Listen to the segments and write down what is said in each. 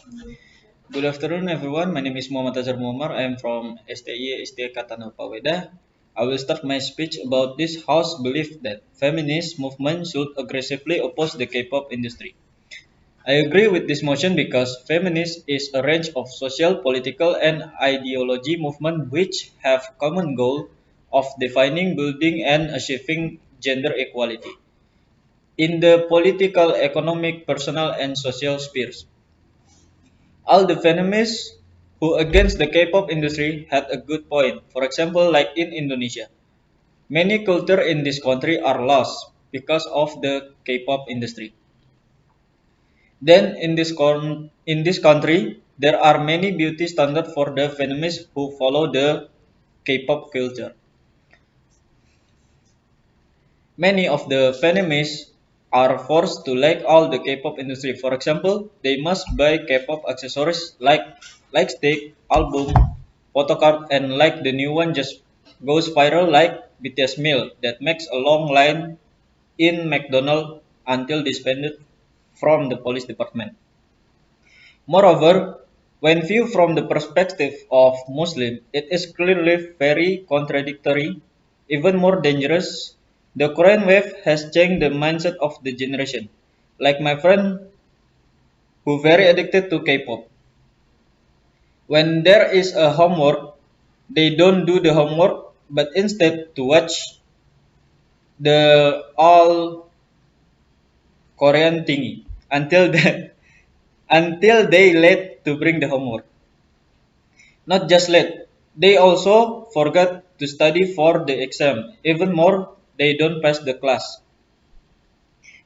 Good afternoon, everyone. My name is Muhammad Azhar Muammar. I am from STI Katana Paweda. I will start my speech about this house belief that feminist movement should aggressively oppose the K-pop industry. I agree with this motion because feminism is a range of social, political, and ideology movement which have common goal of defining, building, and achieving gender equality in the political, economic, personal, and social spheres. All the feminists who against the K-pop industry had a good point. For example, like in Indonesia, many culture in this country are lost because of the K-pop industry. Then in this country, there are many beauty standards for the feminists who follow the K-pop culture. Many of the feminists are forced to like all the K-pop industry. For example, they must buy K-pop accessories like stick, album, photocard, and like the new one just goes viral like BTS meal that makes a long line in McDonald's until disbanded from the police department. Moreover, when viewed from the perspective of Muslim, it is clearly very contradictory, even more dangerous. The Korean wave has changed the mindset of the generation. Like my friend who very addicted to K-pop. When there is a homework, they don't do the homework, but instead to watch the all Korean thingy until until they late to bring the homework. Not just late, they also forgot to study for the exam. Even more, they don't pass the class.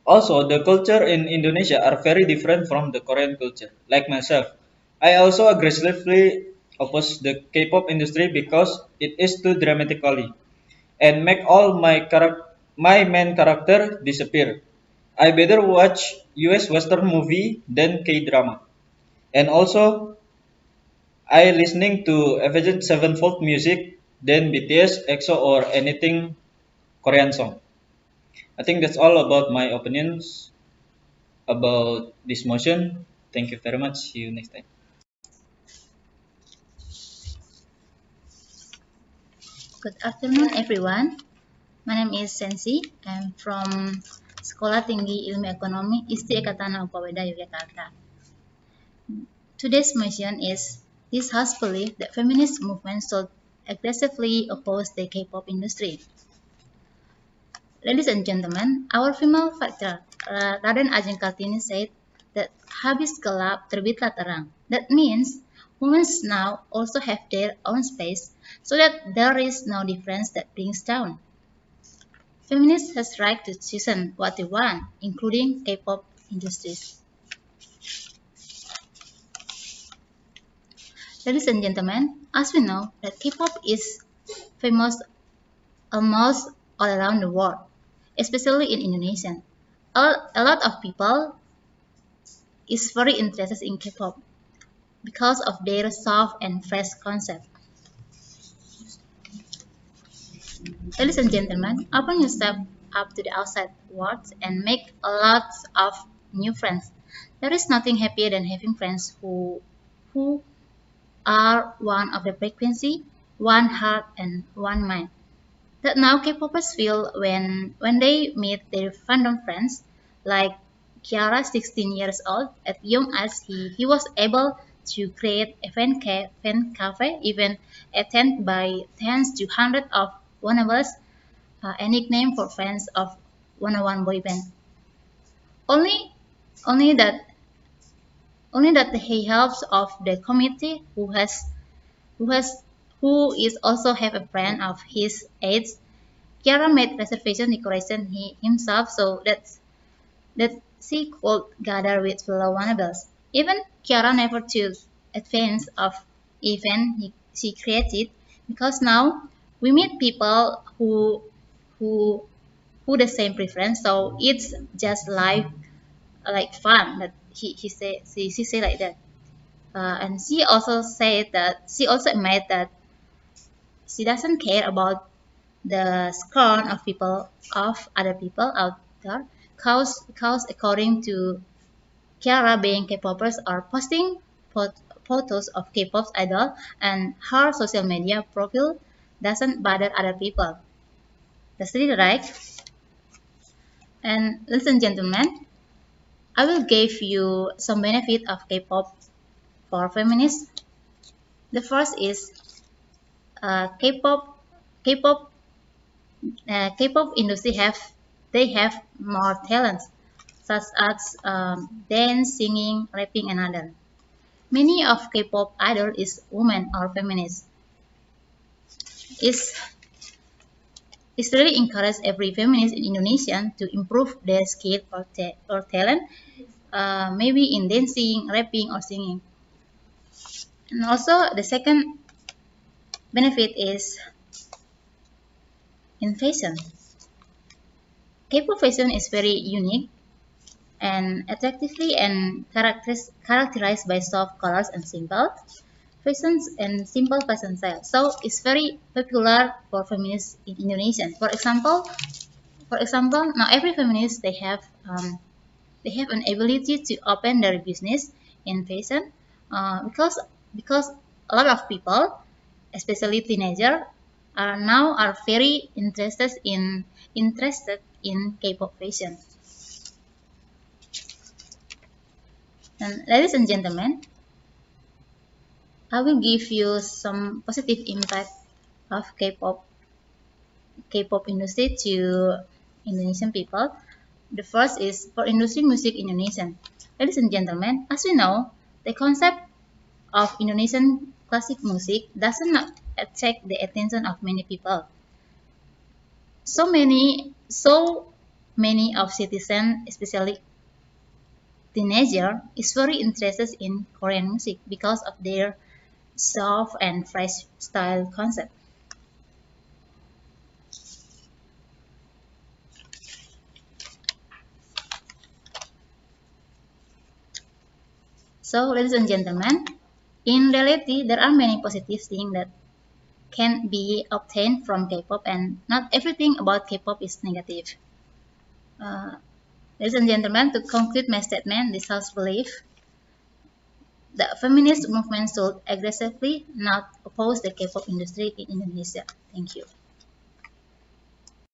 Also, the culture in Indonesia are very different from the Korean culture. Like myself, I also aggressively oppose the K-pop industry because it is too dramatically and make all my main character disappear. I better watch US Western movie than K-drama. And also, I listening to Avenged Sevenfold music than BTS, EXO, or anything Korean song. I think that's all about my opinions about this motion. Thank you very much. See you next time. Good afternoon, everyone. My name is Sensi. I'm from Sekolah Tinggi Ilmu Ekonomi ISTI Ekatana Upaweda, Yogyakarta. Today's motion is this House belief that feminist movement should aggressively oppose the K-pop industry. Ladies and gentlemen, our female fighter, Raden Ajeng Kartini said that habis gelap terbitlah terang. That means women now also have their own space so that there is no difference that brings down. Feminists has right to choose what they want, including K-pop industries. Ladies and gentlemen, as we know that K-pop is famous almost all around the world, especially in Indonesia. A lot of people is very interested in K-pop because of their soft and fresh concept. Ladies and gentlemen, open your step up to the outside world and make a lot of new friends. There is nothing happier than having friends who are one of the frequency, one heart, and one mind. That now K-popers feel when they meet their fandom friends, like Kiara, 16 years old, as young as he was able to create a fan cafe, even attended by tens to hundreds of one of us, a nickname for fans of 101 boy band. Only, only that, only that he helps of the committee who has, who is also have a friend of his age. Kiara made reservation decoration himself so that she could gather with fellow wannables. Even Kiara never chose advance of event she created because now we meet people who who the same preference. So it's just like fun that he say she say like that. And she also said that she also admit that she doesn't care about the scorn of people of other people out there, cause according to Kiara being K-popers are posting photos of K-pop idol, and her social media profile doesn't bother other people. That's really right. And ladies and gentlemen, I will give you some benefit of K-pop for feminists. The first is K-pop. K-pop. K-pop industry have more talents such as dance, singing, rapping, and other. Many of K-pop idol is women or feminist. Is really encourage every feminist in Indonesia to improve their skill or talent, maybe in dancing, rapping, or singing. And also the second benefit is in fashion. K-pop fashion is very unique and attractively and characterized by soft colors and simple fashion style. So it's very popular for feminists in Indonesia. For example, now every feminist they have an ability to open their business in fashion because a lot of people, especially teenagers, are very interested in K-pop fashion. And ladies and gentlemen, I will give you some positive impact of K-pop industry to Indonesian people. The first is for industry music Indonesian. Ladies and gentlemen, as we know, the concept of Indonesian classic music does not attract the attention of many people. So many of citizens, especially teenagers, is very interested in Korean music because of their soft and fresh style concept. So, ladies and gentlemen, in reality, there are many positive things that can be obtained from K-pop, and not everything about K-pop is negative. Ladies and gentlemen, to conclude my statement, this house believe the feminist movement should aggressively not oppose the K-pop industry in Indonesia. Thank you.